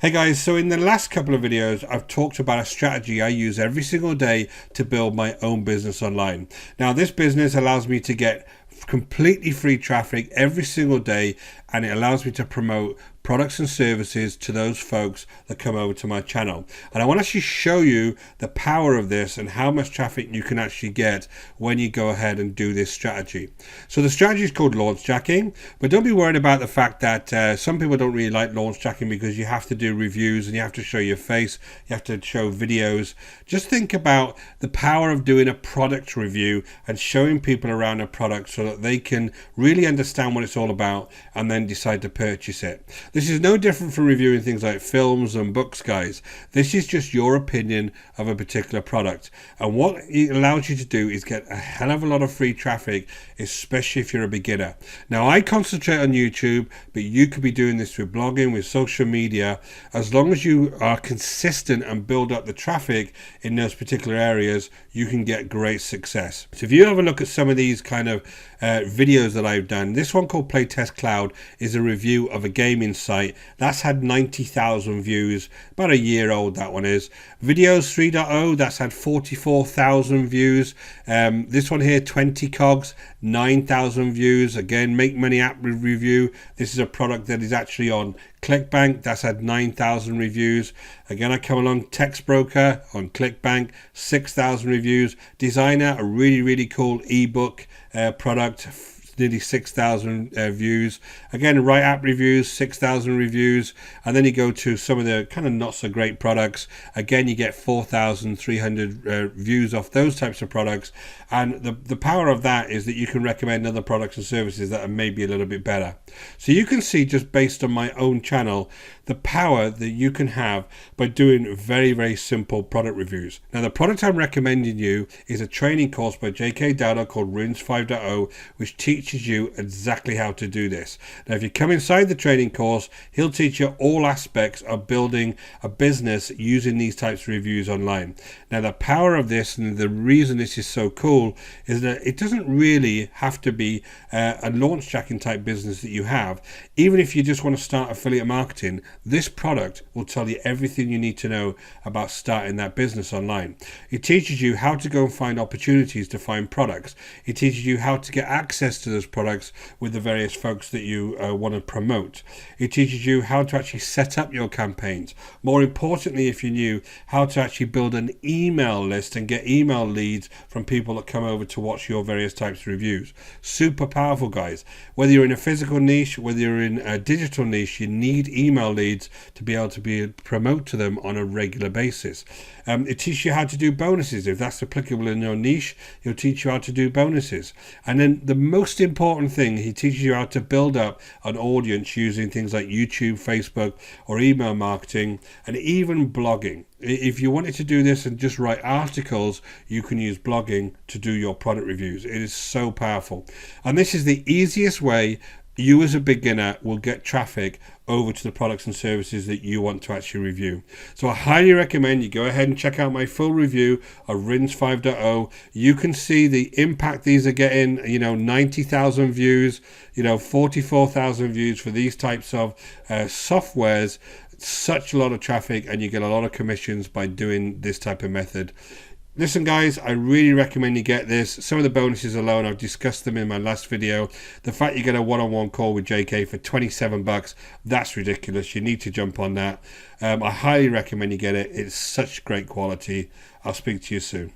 Hey guys, so in the last couple of videos, I've talked about a strategy I use every single day to build my own business online. Now, this business allows me to get completely free traffic every single day, and it allows me to promote products and services to those folks that come over to my channel. And I want to actually show you the power of this and how much traffic you can actually get when you go ahead and do this strategy. So the strategy is called launch jacking, but don't be worried about the fact that some people don't really like launch jacking because you have to do reviews and you have to show your face, you have to show videos. Just think about the power of doing a product review and showing people around a product so that they can really understand what it's all about and then decide to purchase it. This is no different from reviewing things like films and books, guys. This is just your opinion of a particular product. And what it allows you to do is get a hell of a lot of free traffic, especially if you're a beginner. Now, I concentrate on YouTube, but you could be doing this with blogging, with social media. As long as you are consistent and build up the traffic in those particular areas, you can get great success. So if you have a look at some of these kind of videos that I've done, this one called Playtest Cloud is a review of a gaming site that's had 90,000 views, about a year old that one is. Videos 3.0, that's had 44,000 views. This one here, 20 cogs, 9,000 views. Again, Make Money app review. This is a product that is actually on ClickBank, that's had 9,000 reviews. Again, I come along, Text Broker on ClickBank, 6,000 reviews. Designer, a really cool ebook product, nearly 6,000 views. Again, Right App reviews, 6,000 reviews. And then you go to some of the kind of not so great products. Again, you get 4,300 views off those types of products. And the power of that is that you can recommend other products and services that are maybe a little bit better. So you can see, just based on my own channel, the power that you can have by doing very simple product reviews. Now, the product I'm recommending you is a training course by JayKay Dowdall called RHIMS 5.0, which teaches you exactly how to do this. Now, if you come inside the training course, he'll teach you all aspects of building a business using these types of reviews online. Now, the power of this and the reason this is so cool is that it doesn't really have to be a launch jacking type business that you have. Even if you just want to start affiliate marketing, this product will tell you everything you need to know about starting that business online. It teaches you how to go and find opportunities to find products. It teaches you how to get access to those products with the various folks that you want to promote. It teaches you how to actually set up your campaigns. More importantly, if you're new, how to actually build an email list and get email leads from people that come over to watch your various types of reviews. Super powerful, guys. Whether you're in a physical niche, whether you're in a digital niche, you need email leads to be able to promote to them on a regular basis. It teaches you how to do bonuses. If that's applicable in your niche, he'll teach you how to do bonuses. And then the most important thing, he teaches you how to build up an audience using things like YouTube, Facebook, or email marketing, and even blogging. If you wanted to do this and just write articles, you can use blogging to do your product reviews. It is so powerful. And this is the easiest way you as a beginner will get traffic over to the products and services that you want to actually review. So I highly recommend you go ahead and check out my full review of RHIMS 5.0. You can see the impact these are getting, 90,000 views, 44,000 views for these types of softwares. Such a lot of traffic, and you get a lot of commissions by doing this type of method. Listen, guys, I really recommend you get this. Some of the bonuses alone, I've discussed them in my last video. The fact you get a one-on-one call with JayKay for 27 bucks, that's ridiculous. You need to jump on that. I highly recommend you get it. It's such great quality. I'll speak to you soon.